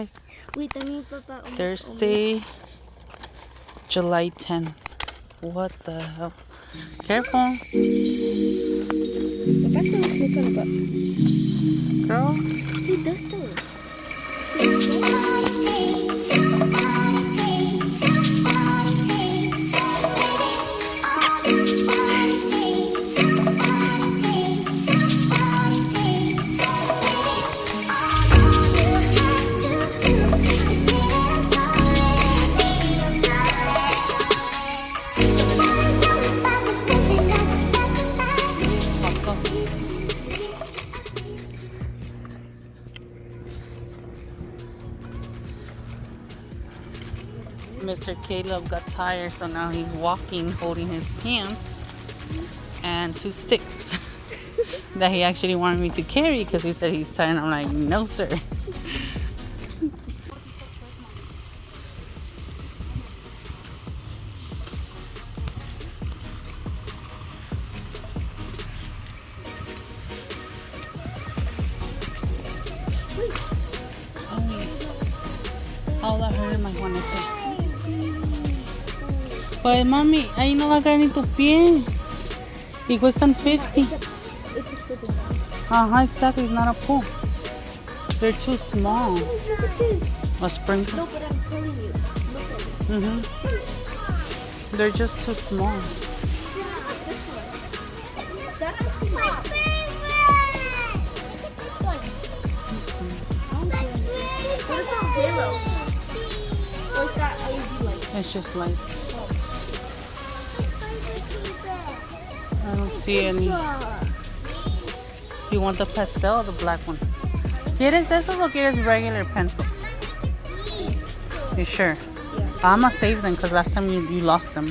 guys. Wait, también papá. Thursday, July 10th. What the hell? Careful. Papá se lo escucha lo que. Girl. He does though. Mr. Caleb got tired, so now he's walking, holding his pants and 2 sticks that he actually wanted me to carry because he said he's tired. I'm like, no, sir. All I heard my Juanita. Pues mami, ahí no va a caer ni tu pie. Y cuestan 50. Exactly. It's not a pool. They're too small. A sprinkler. No, but I'm telling you. Look at it. They're just too small. That's actually my favorite. Look at this one. What about Halo? Or is that LED light? It's just like I don't see any. You want the pastel or the black ones? ¿Quieres esos o quieres regular pencils? You sure? Yeah. I'ma save them because last time you lost them.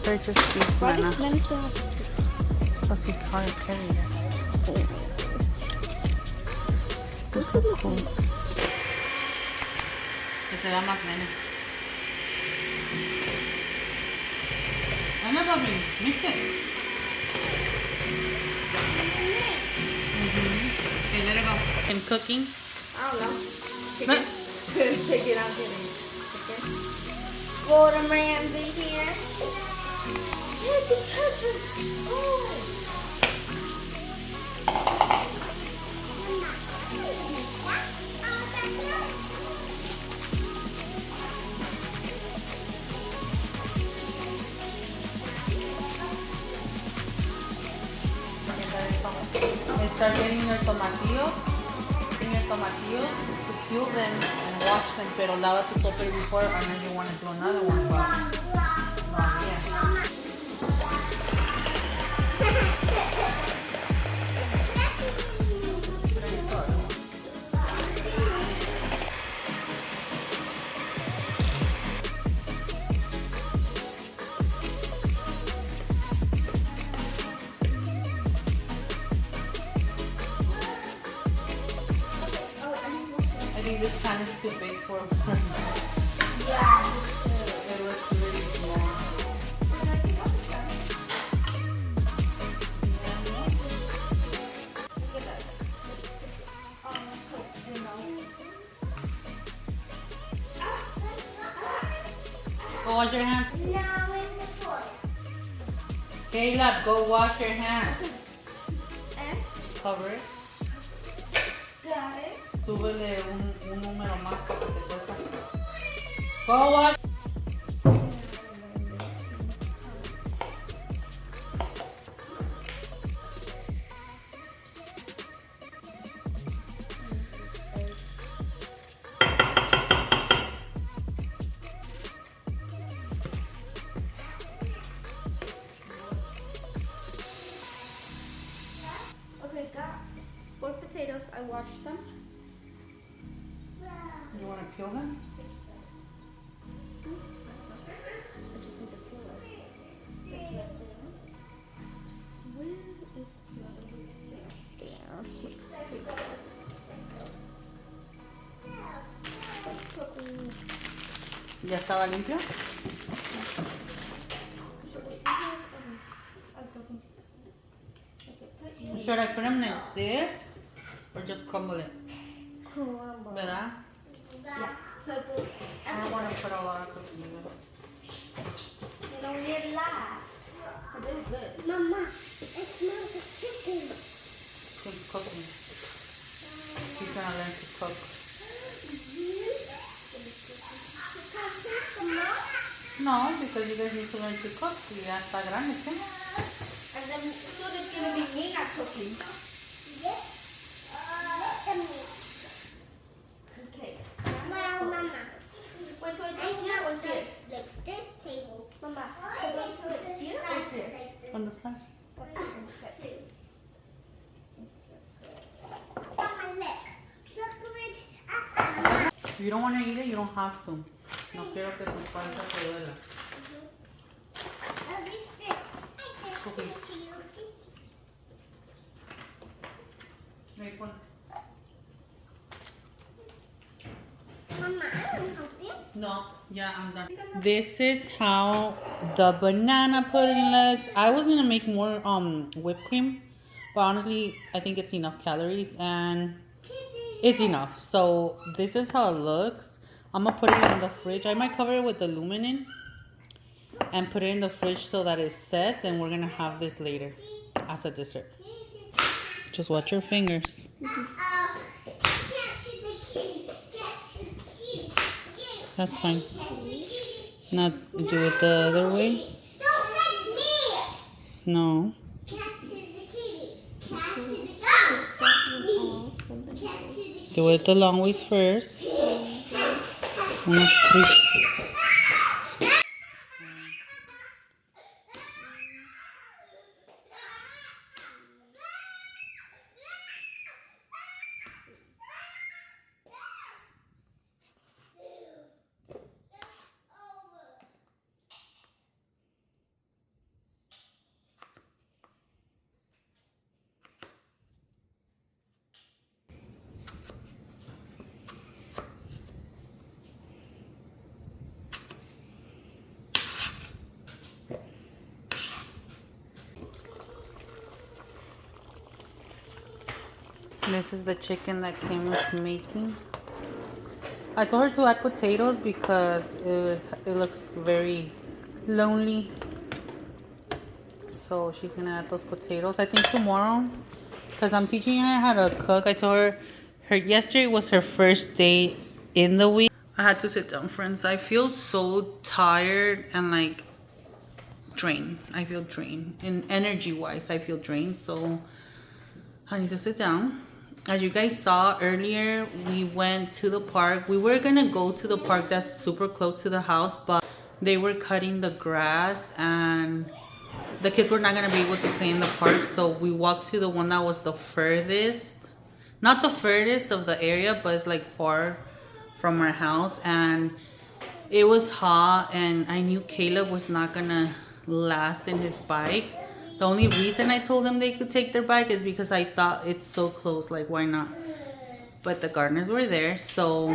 They're just these, Why Nana. does Nana still have to stick? Plus you can't carry it. This look cool. Que se vea más nene. Nana, papi, mix it. Okay, let it go. I'm cooking. I don't know. Chicken. Chicken, I'm kidding. Chicken. Gordon Ramsay here. Look at Patrick. Oh. Start getting your tomatillos, to peel them and wash them, pero lava tu tope before and then you want to do another one. I think this pan is too big for Yeah. it looks really small. Go wash your hands. Caleb, go wash your hands. And Cover it. got it. Súbele un número más para que se cueza. Go wash. Okay, got 4 potatoes. I washed them. You want to peel them? I just need to peel it. That's right there. Where is the other ¿Ya estaba limpio? Should I put them like this? Or just crumble it. Crumble. ¿Verdad? Yeah. So I don't want to put a lot of cookies in it. you don't need a lot. But it's good. Mama, it smells the chicken. He's cooking. He's gonna learn to cook. No, because you guys need to learn to cook. So ya está grande, ¿qué? And then soon it's gonna be me not cooking. Yes. Okay. No, Mama. Wait, so I do here or here? Like this table. Mama, so do I put it here or here? On the side. Mama, look. Chocolate. If you don't want to eat it, you don't have to. No quiero que tu panza te duela. Okay. Make one. Mama, I don't help you. No, yeah, I'm done. This is how the banana pudding looks. I was gonna make more whipped cream, but honestly, I think it's enough calories and it's enough. So this is how it looks. I'm gonna put it in the fridge. I might cover it with aluminum and put it in the fridge so that it sets, and we're gonna have this later as a dessert. Just watch your fingers. That's fine. Not do it the other way. No. Do it the long ways first. This is the chicken that Kim is making. I told her to add potatoes because it looks very lonely. So she's gonna add those potatoes. I think tomorrow, because I'm teaching her how to cook. I told her yesterday was her first day in the week. I had to sit down, friends. I feel so tired and like drained. I feel drained. And energy wise, I feel drained. So I need to sit down. As you guys saw earlier, we went to the park. We were gonna go to the park that's super close to the house, but they were cutting the grass and the kids were not gonna be able to play in the park. So we walked to the one that was the furthest, not the furthest of the area, but it's like far from our house. And it was hot and I knew Caleb was not gonna last in his bike. The only reason I told them they could take their bike is because I thought it's so close, like why not? But the gardeners were there, so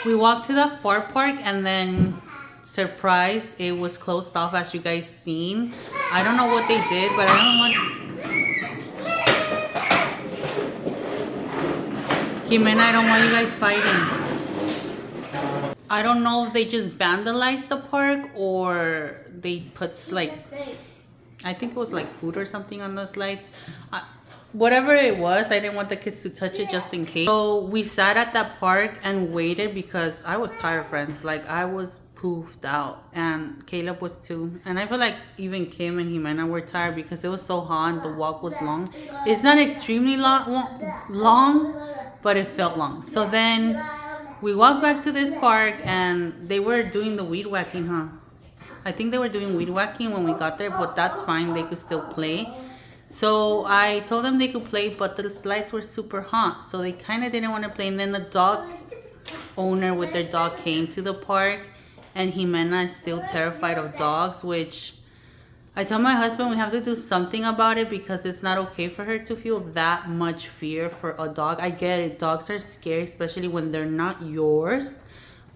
we walked to the far park and then surprise, it was closed off as you guys seen. I don't know what they did, but I don't want Jimena, I don't want you guys fighting. I don't know if they just vandalized the park or they put like, I think it was like food or something on those lights. Whatever it was, I didn't want the kids to touch it just in case. So we sat at that park and waited because I was tired, friends. Like I was poofed out and Caleb was too. And I feel like even Kim and Jimena were tired because it was so hot and the walk was long. It's not extremely long, but it felt long. So then we walked back to this park and they were doing the weed whacking, huh? I think they were doing weed whacking when we got there, but that's fine. They could still play. So I told them they could play, but the slides were super hot. So they kind of didn't want to play. And then the dog owner with their dog came to the park. And Jimena is still terrified of dogs, which I tell my husband we have to do something about it because it's not okay for her to feel that much fear for a dog. I get it. Dogs are scary, especially when they're not yours.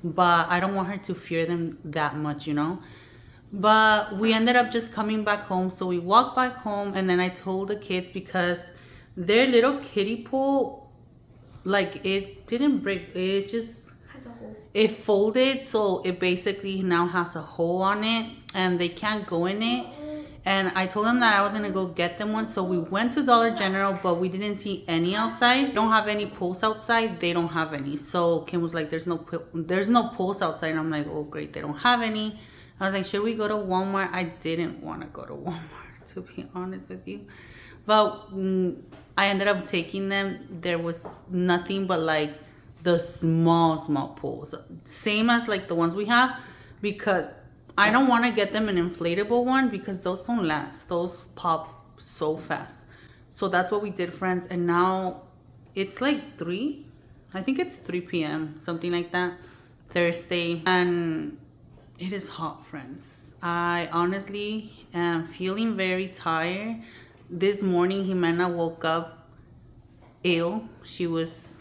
But I don't want her to fear them that much, you know. But we ended up just coming back home. So we walked back home and then I told the kids because Their little kiddie pool, like it didn't break. It just Has a hole. it folded, so it basically now has a hole on it, and they can't go in it. And I told them that I was gonna go get them one, so we went to Dollar General, but we didn't see any outside. They don't have any pools outside. They don't have any. So Kim was like, "There's no pools outside." And I'm like, "Oh great, they don't have any." I was like, "Should we go to Walmart?" I didn't want to go to Walmart, to be honest with you, but I ended up taking them. There was nothing but like the small pools, same as like the ones we have, because I don't want to get them an inflatable one because those don't last. Those pop so fast. So that's what we did, friends. And now it's like 3. I think it's 3 p.m. something like that, Thursday, and it is hot, friends. I honestly am feeling very tired. This morning Jimena woke up ill. She was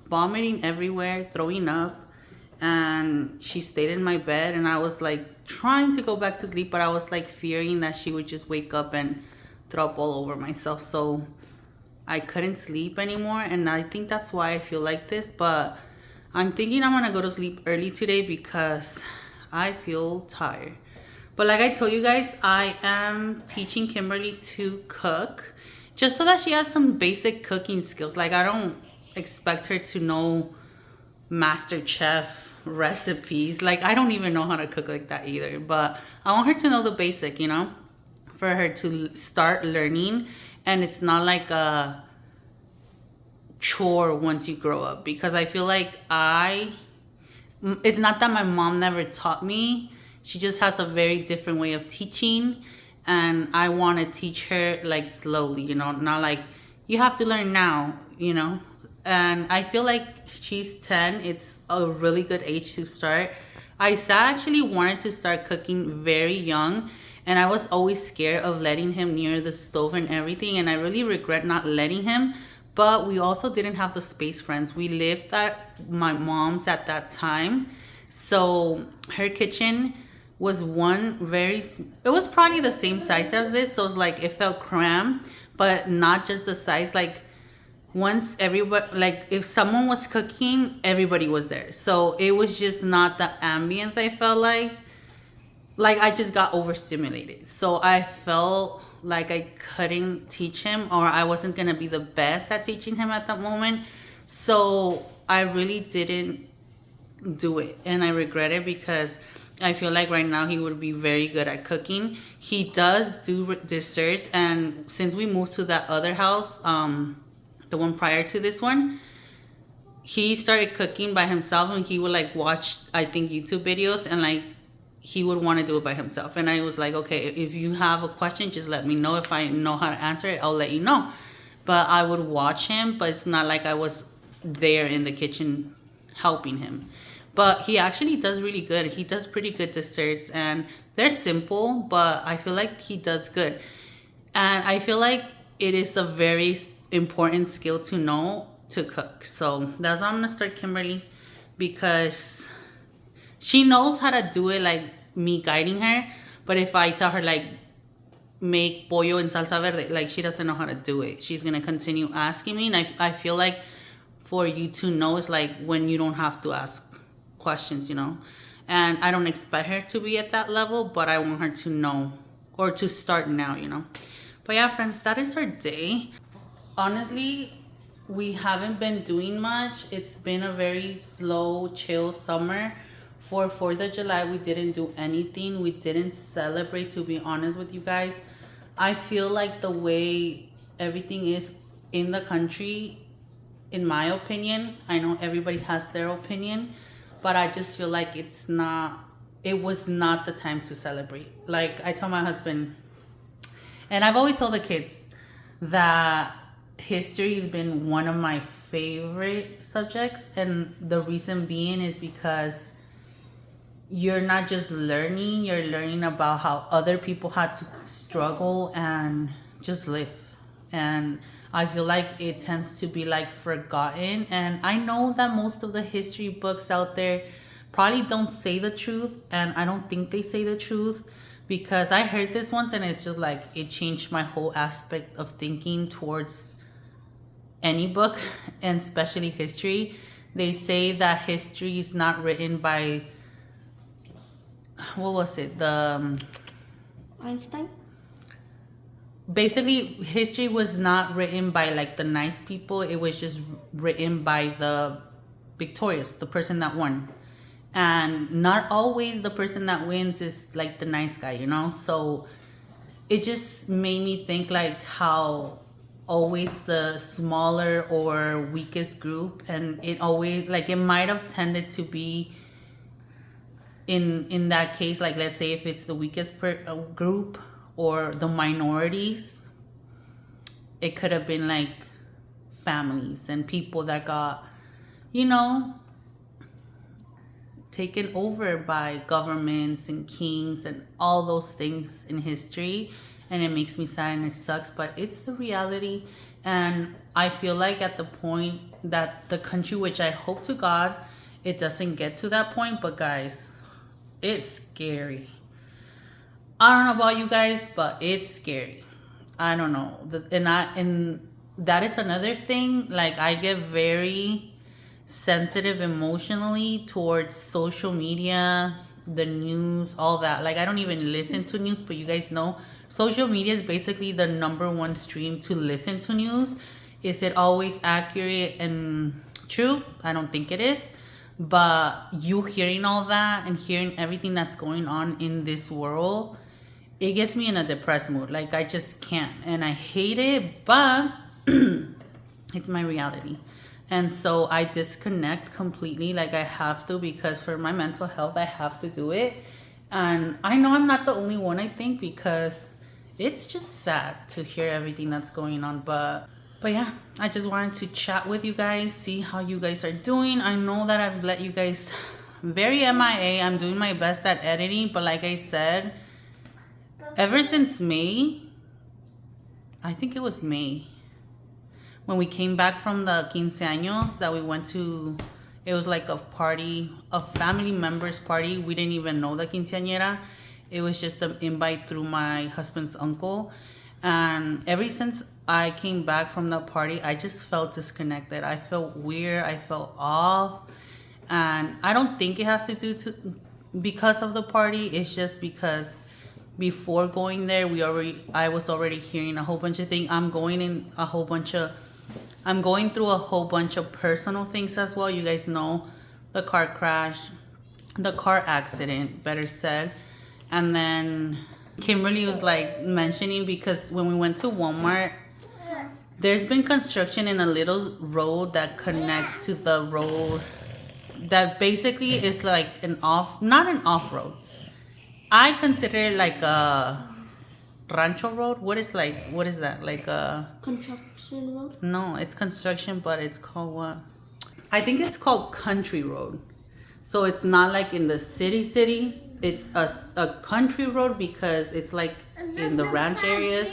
vomiting everywhere, throwing up, and she stayed in my bed, and I was like trying to go back to sleep, but I was like fearing that she would just wake up and throw up all over myself. So I couldn't sleep anymore, and I think that's why I feel like this. But I'm thinking I'm gonna go to sleep early today because I feel tired. But like I told you guys, I am teaching Kimberly to cook just so that she has some basic cooking skills. Like I don't expect her to know master chef recipes. Like I don't even know how to cook like that either, but I want her to know the basic, you know, for her to start learning. And it's not like a chore once you grow up, because I feel like it's not that my mom never taught me. She just has a very different way of teaching, and I want to teach her like slowly, you know, not like you have to learn now, you know. And I feel like she's 10. It's a really good age to start. Isa actually wanted to start cooking very young, and I was always scared of letting him near the stove and everything, and I really regret not letting him. But we also didn't have the space, friends. We lived at my mom's at that time, so her kitchen was it was probably the same size as this, so it's like it felt cramped, but not just the size. Like once everybody, like if someone was cooking, everybody was there, so it was just not the ambience. I felt like I just got overstimulated, so I felt like I couldn't teach him, or I wasn't gonna be the best at teaching him at that moment. So I really didn't do it, and I regret it because I feel like right now he would be very good at cooking. He does do desserts, and since we moved to that other house, the one prior to this one, he started cooking by himself, and he would like watch, I think, YouTube videos, and like he would want to do it by himself. And I was like, okay, if you have a question, just let me know. If I know how to answer it, I'll let you know. But I would watch him, but it's not like I was there in the kitchen helping him. But he actually does really good. He does pretty good desserts, and they're simple, but I feel like he does good. And I feel like it is a very important skill to know to cook. So that's how I'm gonna start Kimberly, because she knows how to do it, like me guiding her. But if I tell her like make pollo en salsa verde, like she doesn't know how to do it. She's gonna continue asking me, and I feel like for you to know is like when you don't have to ask questions, you know. And I don't expect her to be at that level, but I want her to know, or to start now, you know. But yeah, friends, that is our day. Honestly, we haven't been doing much. It's been a very slow, chill summer. For 4th of July, we didn't do anything. We didn't celebrate, to be honest with you guys. I feel like the way everything is in the country, in my opinion, I know everybody has their opinion, but I just feel like it was not the time to celebrate. Like I told my husband, and I've always told the kids, that history has been one of my favorite subjects. And the reason being is because you're not just learning, you're learning about how other people had to struggle and just live. And I feel like it tends to be like forgotten. And I know that most of the history books out there probably don't say the truth, and I don't think they say the truth, because I heard this once and it's just like it changed my whole aspect of thinking towards any book, and especially history, they say that history is not written by, what was it? Einstein? Basically, history was not written by like the nice people. It was just written by the victorious, the person that won. And not always the person that wins is like the nice guy, you know? So it just made me think like how always the smaller or weakest group, and it always like it might have tended to be in that case, like let's say if it's the weakest group or the minorities, it could have been like families and people that got, you know, taken over by governments and kings and all those things in history. And it makes me sad and it sucks, but it's the reality. And I feel like at the point that the country, which I hope to God it doesn't get to that point, but guys, it's scary. I don't know about you guys, but it's scary. I don't know. And that is another thing. Like, I get very sensitive emotionally towards social media, the news, all that. Like, I don't even listen to news, but you guys know social media is basically the number one stream to listen to news. Is it always accurate and true? I don't think it is. But you hearing all that and hearing everything that's going on in this world, it gets me in a depressed mood. Like, I just can't. And I hate it, but it's my reality. And so I disconnect completely. Like, I have to, because for my mental health, I have to do it. And I know I'm not the only one, I think, because it's just sad to hear everything that's going on. But yeah, I just wanted to chat with you guys, see how you guys are doing. I know that I've let you guys very MIA. I'm doing my best at editing, but like I said, ever since May, I think it was May, when we came back from the quinceaños that we went to, it was like a party, a family member's party. We didn't even know the quinceañera. It was just an invite through my husband's uncle. And ever since I came back from the party, I just felt disconnected. I felt weird. I felt off. And I don't think it has to do because of the party. It's just because before going there, I was already hearing a whole bunch of things. I'm going through a whole bunch of personal things as well. You guys know the car crash, the car accident, better said. And then Kimberly was like mentioning, because when we went to Walmart, there's been construction in a little road that connects to the road that basically is like not an off-road. I consider it like a rancho road. What is that? Like a Construction road? No, it's construction, but it's called what? I think it's called country road. So it's not like in the city. It's a country road because it's like in the ranch areas.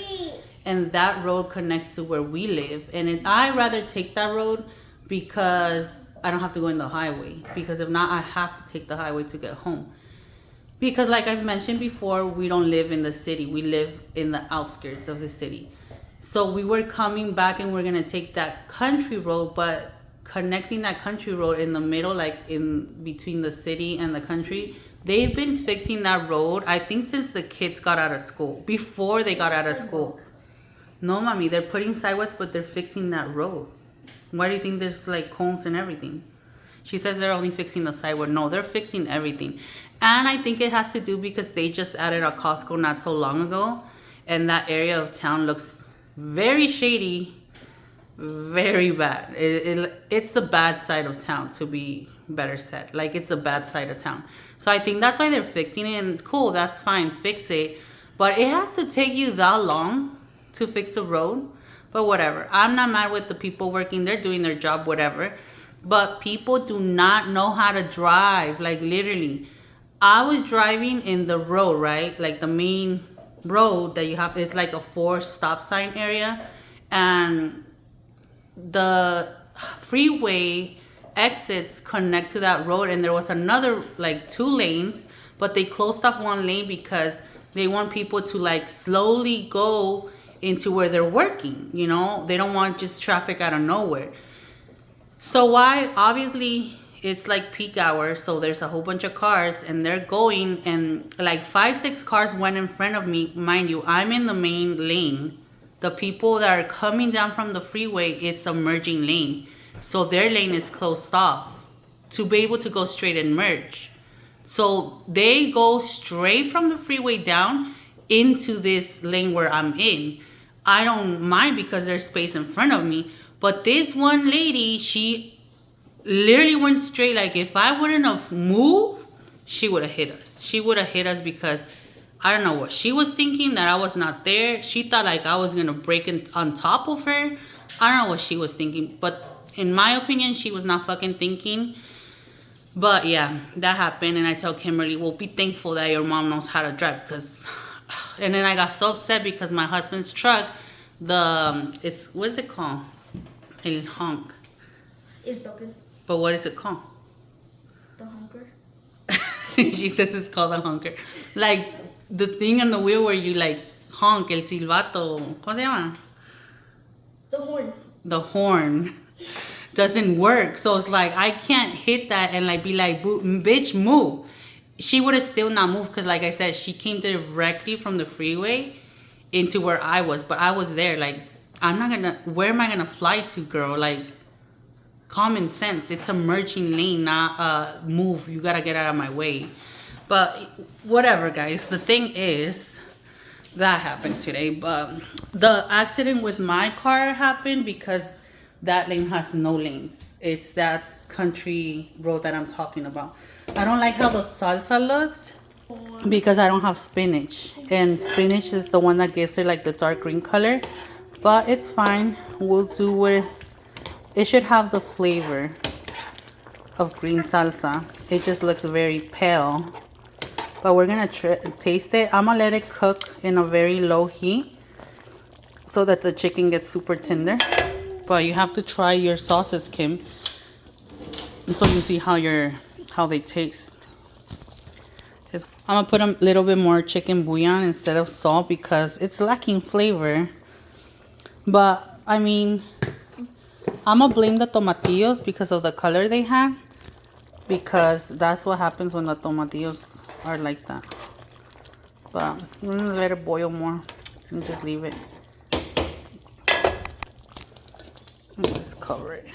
And that road connects to where we live. And I rather take that road because I don't have to go in the highway. Because if not, I have to take the highway to get home. Because like I've mentioned before, we don't live in the city. We live in the outskirts of the city. So we were coming back and we're going to take that country road, but connecting that country road in the middle, like in between the city and the country, they've been fixing that road, I think, since the kids got out of school. Before they got out of school. No, mommy, they're putting sidewalks, but they're fixing that road. Why do you think there's like cones and everything? She says they're only fixing the sidewalk. No, they're fixing everything. And I think it has to do because they just added a Costco not so long ago. And that area of town looks very shady, very bad. It's the bad side of town, to be better said. Like, it's the bad side of town. So I think that's why they're fixing it. And cool, that's fine, fix it. But it has to take you that long to fix a road. But whatever. I'm not mad with the people working. They're doing their job, whatever. But people do not know how to drive. Like, literally. I was driving in the road, right? Like the main road that you have. It's like a 4 stop sign area. And the freeway exits connect to that road. And there was another, like 2 lanes. But they closed off 1 lane because they want people to like slowly go into where they're working. You know, they don't want just traffic out of nowhere. So why? Obviously, it's like peak hour, so there's a whole bunch of cars, and they're going, and like 5-6 cars went in front of me. Mind you, I'm in the main lane. The people that are coming down from the freeway, it's a merging lane, so their lane is closed off to be able to go straight and merge. So they go straight from the freeway down into this lane where I'm in. I don't mind because there's space in front of me, but this one lady, she literally went straight. Like, if I wouldn't have moved, she would have hit us. She would have hit us because I don't know what she was thinking, that I was not there. She thought like I was gonna break on top of her. I don't know what she was thinking, but in my opinion, she was not fucking thinking. But yeah, that happened, and I tell Kimberly, well, be thankful that your mom knows how to drive, because, and then I got so upset because my husband's truck, it's, what is it called? El honk. It's broken. But what is it called? The honker. She says it's called a honker. Like, the thing on the wheel where you like honk, el silbato, ¿cómo se llama? The horn. The horn doesn't work. So it's like, I can't hit that and like be like, bitch, move. She would have still not moved because, like I said, she came directly from the freeway into where I was. But I was there. Like, I'm not gonna, where am I gonna fly to, girl? Like, common sense. It's a merging lane, not move. You gotta get out of my way. But whatever, guys. The thing is, that happened today. But the accident with my car happened because that lane has no lanes. It's that country road that I'm talking about. I don't like how the salsa looks because I don't have spinach. And spinach is the one that gives it like the dark green color. But it's fine. We'll do what it should have the flavor of green salsa. It just looks very pale. But we're going to taste it. I'm going to let it cook in a very low heat so that the chicken gets super tender. But you have to try your sauces, Kim, so you see how they taste. I'm going to put a little bit more chicken bouillon instead of salt because it's lacking flavor. But, I mean, I'm going to blame the tomatillos because of the color they had. Because that's what happens when the tomatillos are like that. But I'm going to let it boil more and just leave it. Just cover it.